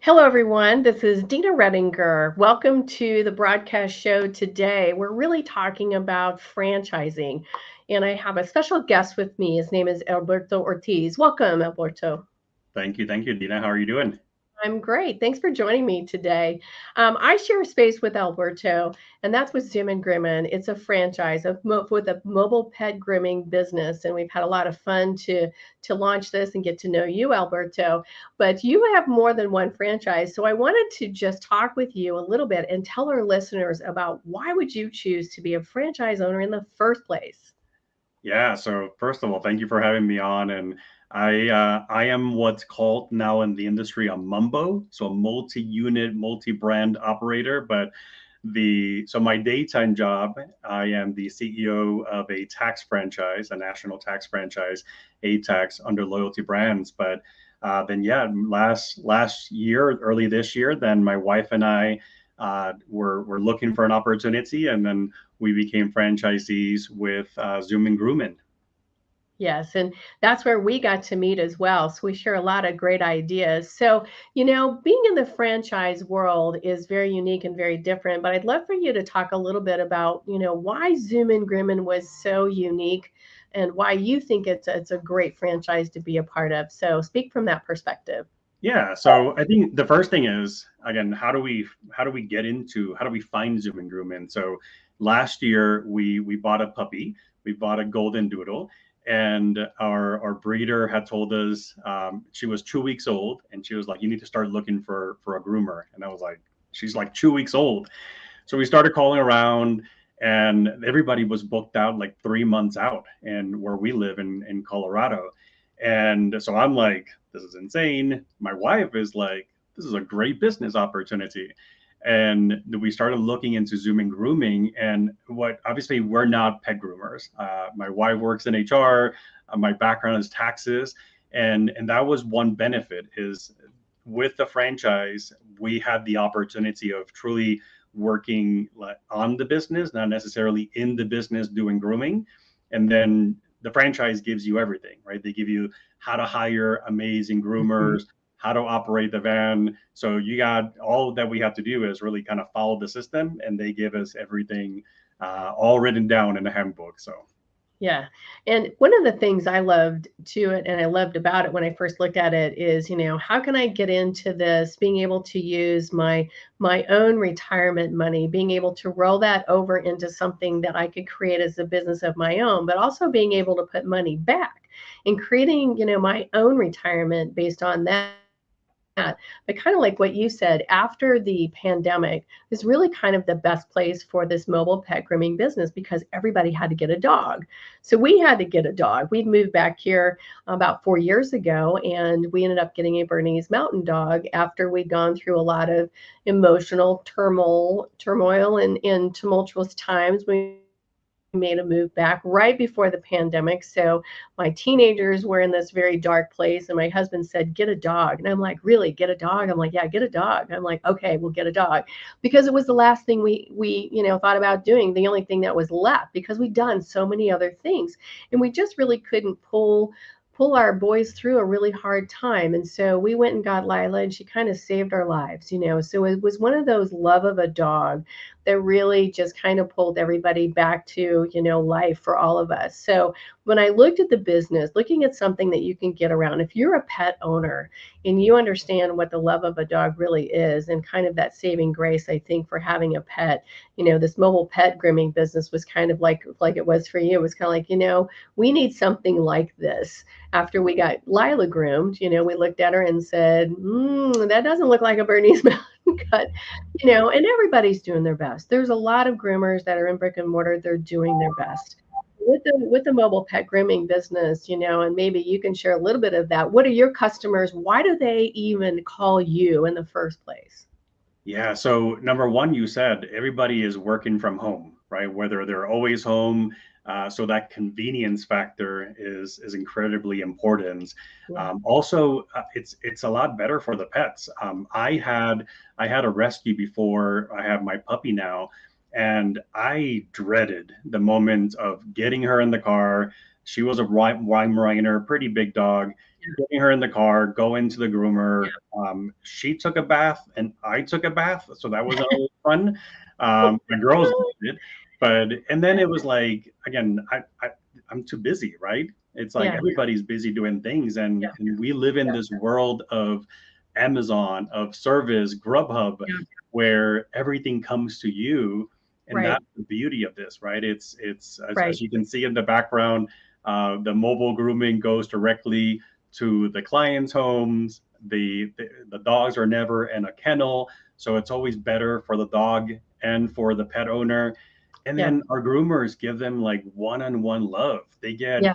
Hello, everyone. This is Dina Redinger. Welcome to the broadcast show today. We're really talking about franchising, and I have a special guest with me. His name is Alberto Ortiz. Welcome, Alberto. Thank you, Dina. How are you doing? I'm great. Thanks for joining me today. I share a space with Alberto, and that's with Zoomin It's a franchise with a mobile pet grooming business, and we've had a lot of fun to launch this and get to know you, Alberto. But you have more than one franchise, so I wanted to just talk with you a little bit and tell our listeners about why would you choose to be a franchise owner in the first place. Yeah. So first of all, thank you for having me on. And I am what's called now in the industry a mumbo, so a multi-unit, multi-brand operator. But my daytime job, I am the CEO of a tax franchise, a national tax franchise, A-Tax under Loyalty Brands. But then yeah, last year, early this year, then my wife and I were looking for an opportunity, and then we became franchisees with Zoomin Groomin. Yes, and that's where we got to meet as well. So we share a lot of great ideas. So, being in the franchise world is very unique and very different. But I'd love for you to talk a little bit about, why Zoom and Grimmin was so unique and why you think it's a great franchise to be a part of. So speak from that perspective. Yeah, so I think the first thing is again, how do we find Zoomin Groomin? So last year we bought a puppy, we bought a golden doodle, and our breeder had told us she was 2 weeks old, and she was like, you need to start looking for a groomer, and I was like, she's like 2 weeks old. So we started calling around, and everybody was booked out like 3 months out, and where we live in Colorado. And so I'm like, this is insane. My wife is like, this is a great business opportunity. And we started looking into Zooming grooming. And what obviously we're not pet groomers. My wife works in HR. My background is taxes, and that was one benefit is with the franchise we had the opportunity of truly working on the business, not necessarily in the business doing grooming. And then the franchise gives you everything, right? They give you how to hire amazing Mhm. groomers, how to operate the van. So you got all that we have to do is really kind of follow the system, and they give us everything all written down in the handbook. So Yeah. And one of the things I loved to it and I loved about it when I first looked at it is, how can I get into this, being able to use my own retirement money, being able to roll that over into something that I could create as a business of my own, but also being able to put money back and creating, my own retirement based on that. But kind of like what you said, after the pandemic is really kind of the best place for this mobile pet grooming business because everybody had to get a dog. So we had to get a dog. We moved back here about 4 years ago, and we ended up getting a Bernese Mountain Dog after we'd gone through a lot of emotional turmoil and tumultuous times. We made a move back right before the pandemic. So my teenagers were in this very dark place, and my husband said, "Get a dog." And I'm like, "Really? Get a dog?" I'm like, "Yeah, get a dog." I'm like, "Okay, we'll get a dog," because it was the last thing we thought about doing. The only thing that was left because we'd done so many other things, and we just really couldn't pull our boys through a really hard time. And so we went and got Lila, and she kind of saved our lives. So it was one of those love of a dog that really just kind of pulled everybody back to, life for all of us. So when I looked at the business, looking at something that you can get around, if you're a pet owner and you understand what the love of a dog really is and kind of that saving grace, I think, for having a pet, this mobile pet grooming business was kind of like it was for you. It was kind of like, we need something like this. After we got Lila groomed, we looked at her and said, that doesn't look like a Bernese Mountain cut, and everybody's doing their best. There's a lot of groomers that are in brick and mortar, they're doing their best. With the mobile pet grooming business, and maybe you can share a little bit of that. What are your customers? Why do they even call you in the first place? yeah, so number one, you said everybody is working from home, right? Whether they're always home, so that convenience factor is incredibly important. Yeah. Also, it's a lot better for the pets. I had a rescue before I have my puppy now, and I dreaded the moment of getting her in the car. She was a Weimaraner, pretty big dog. Getting her in the car, go into the groomer. She took a bath and I took a bath, so that was always fun. The girls did it, but and then it was like again, I'm too busy, right? It's like Yeah, everybody's busy doing things, yeah, and we live in this world of Amazon, of service, Grubhub, yeah, where everything comes to you, and right, that's the beauty of this, right? It's as right. you can see in the background, the mobile grooming goes directly to the clients' homes. The dogs are never in a kennel, so it's always better for the dog and for the pet owner. And Yeah, then our groomers give them like one-on-one love. They get yeah,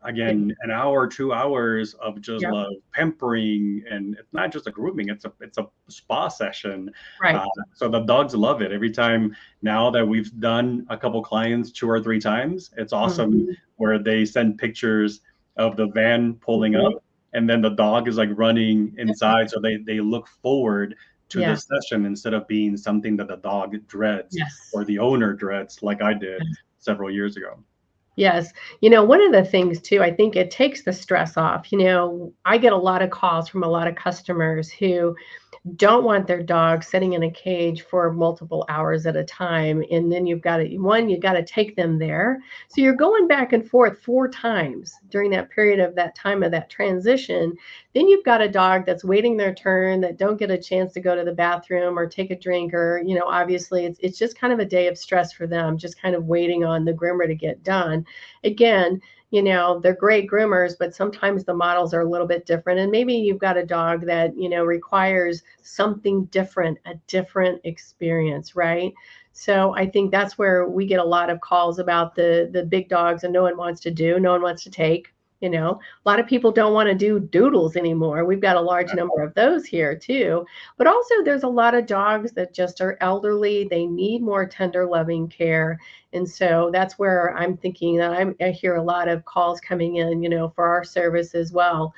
yeah, again an hour, 2 hours of just yeah, love, pampering, and it's not just a grooming; it's a spa session. right. Uh, so the dogs love it. Every time now that we've done a couple clients 2 or 3 times, it's awesome Mhm. where they send pictures of the van pulling up, Mhm. and then the dog is like running inside, so they look forward to the Yes, session instead of being something that the dog dreads yes. or the owner dreads, like I did several years ago. Yes. One of the things too, I think it takes the stress off. I get a lot of calls from a lot of customers who don't want their dog sitting in a cage for multiple hours at a time. And then you got to take them there. So you're going back and forth 4 times during that period of that time of that transition. Then you've got a dog that's waiting their turn that don't get a chance to go to the bathroom or take a drink or, obviously it's just kind of a day of stress for them, just kind of waiting on the groomer to get done. Again, they're great groomers, but sometimes the models are a little bit different. And maybe you've got a dog that, requires something different, a different experience, right? So I think that's where we get a lot of calls about the big dogs and no one wants to take. A lot of people don't want to do doodles anymore. We've got a large number of those here too. But also there's a lot of dogs that just are elderly. They need more tender loving care. And so that's where I'm thinking that I hear a lot of calls coming in, for our service as well.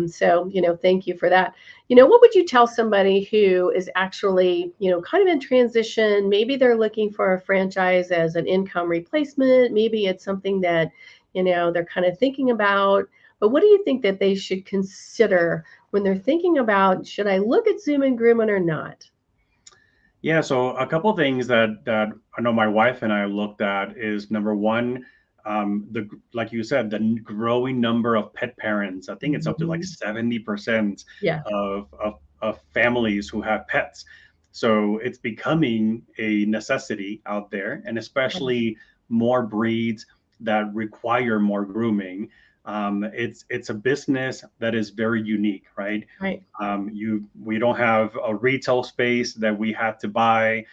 So, thank you for that. What would you tell somebody who is actually, kind of in transition? Maybe they're looking for a franchise as an income replacement. Maybe it's something that, they're kind of thinking about. But what do you think that they should consider when they're thinking about, should I look at Zoomin Groomin or not? Yeah, so a couple things that I know my wife and I looked at is number one, the like you said, the growing number of pet parents. I think it's up to like Mhm. 70% Yeah, of families who have pets. So it's becoming a necessity out there, and right, especially more breeds that require more grooming. It's a business that is very unique, right? right, We don't have a retail space that we had to buy.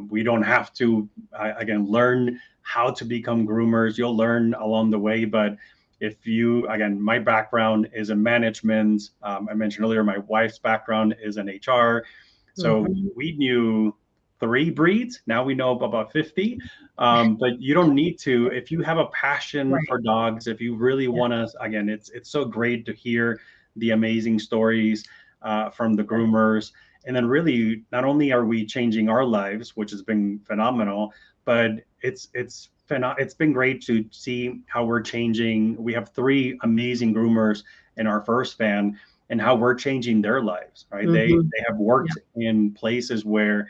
We don't have to again learn how to become groomers. You'll learn along the way, but if you again, my background is in management. I mentioned earlier my wife's background is in HR, so mhm, we knew 3 breeds. Now we know about 50. But you don't need to if you have a passion right, for dogs. If you really yeah, want to, again, it's so great to hear the amazing stories from the yeah, groomers. And then really, not only are we changing our lives, which has been phenomenal, but it's been great to see how we're changing. We have 3 amazing groomers in our first fan, and how we're changing their lives. Right? mhm, They have yeah, worked in places where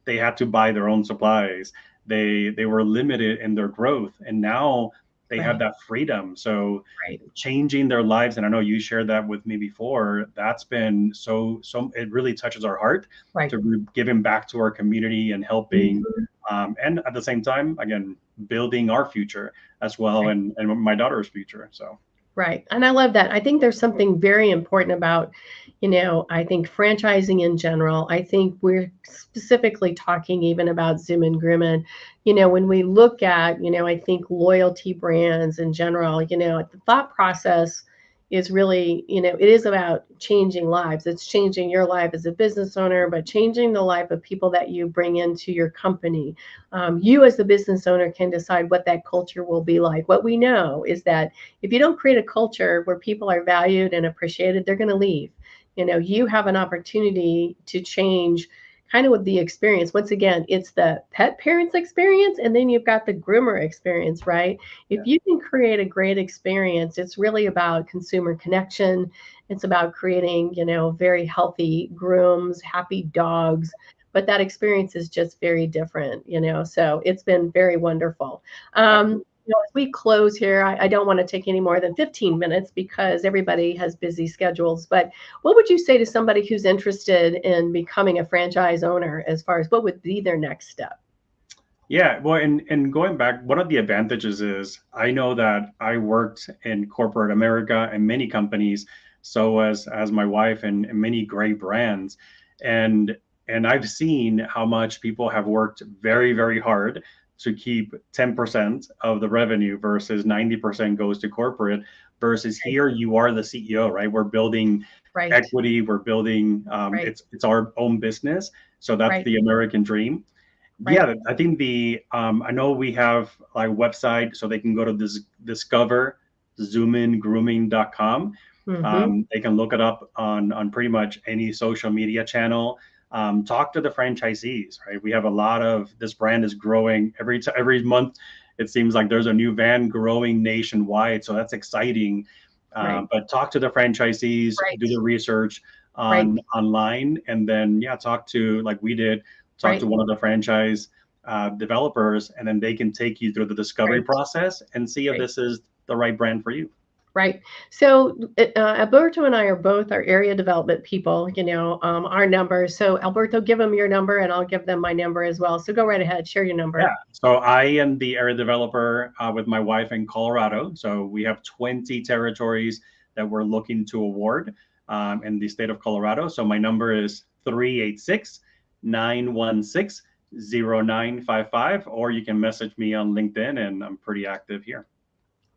they had to buy their own supplies. They were limited in their growth, and now they have right, that freedom. So right, changing their lives, and I know you shared that with me before, that's been so it really touches our heart right, to be giving back to our community and helping, mhm, and at the same time again building our future as well, right. and my daughter's future. So Right. And I love that. I think there's something very important about, I think franchising in general. I think we're specifically talking even about Zoom and Groomin. When we look at, I think loyalty brands in general, the thought process is really, it is about changing lives. It's changing your life as a business owner, but changing the life of people that you bring into your company. You as the business owner can decide what that culture will be like. What we know is that if you don't create a culture where people are valued and appreciated, they're going to leave. You have an opportunity to change kind of with the experience. Once again, it's the pet parents experience, and then you've got the groomer experience, right? If Yeah. you can create a great experience, it's really about consumer connection. It's about creating, very healthy grooms, happy dogs. But that experience is just very different. So it's been very wonderful. As we close here, I don't want to take any more than 15 minutes because everybody has busy schedules. But what would you say to somebody who's interested in becoming a franchise owner as far as what would be their next step? Yeah, well, and going back, one of the advantages is I know that I worked in corporate America and many companies, so as my wife and many great brands, and and I've seen how much people have worked very, very hard to keep 10% of the revenue versus 90% goes to corporate, versus Right, here you are the CEO, right? We're building right, equity, we're building right, it's our own business, so that's right, the American dream. right. Yeah, I think the I know we have like website, so they can go to this discover zoomingrooming.com. Mm-hmm. They can look it up on pretty much any social media channel. Talk to the franchisees, right? We have a lot of this brand is growing every month. It seems like there's a new van growing nationwide, so that's exciting. Right, But talk to the franchisees, do right, the research right, on online, and then yeah, talk to like we did talk to right, one of the franchise developers, and then they can take you through the discovery right, process and see if right. this is the right brand for you. Right. So Alberto and I are both our area development people, our numbers. So Alberto, give them your number and I'll give them my number as well. So go right ahead, share your Yeah. number. So I am the area developer with my wife in Colorado. So we have 20 territories that we're looking to award in the state of Colorado. So my number is 386-916-0955, or you can message me on LinkedIn, and I'm pretty active here.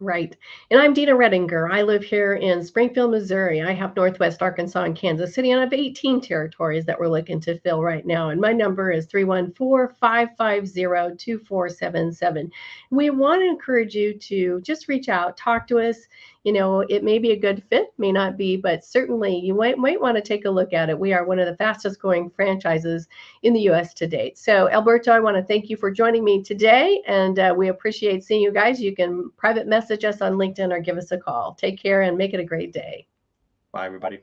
Right. And I'm Dina Redinger. I live here in Springfield, Missouri. I have Northwest Arkansas and Kansas City, and I have 18 territories that we're looking to fill right now. And my number is 314-550-2477. We want to encourage you to just reach out, talk to us. It may be a good fit, may not be, but certainly you might want to take a look at it. We are one of the fastest growing franchises in the US to date. So, Alberto, I want to thank you for joining me today, and we appreciate seeing you guys. You can private message us on LinkedIn or give us a call. Take care and make it a great day. Bye, everybody.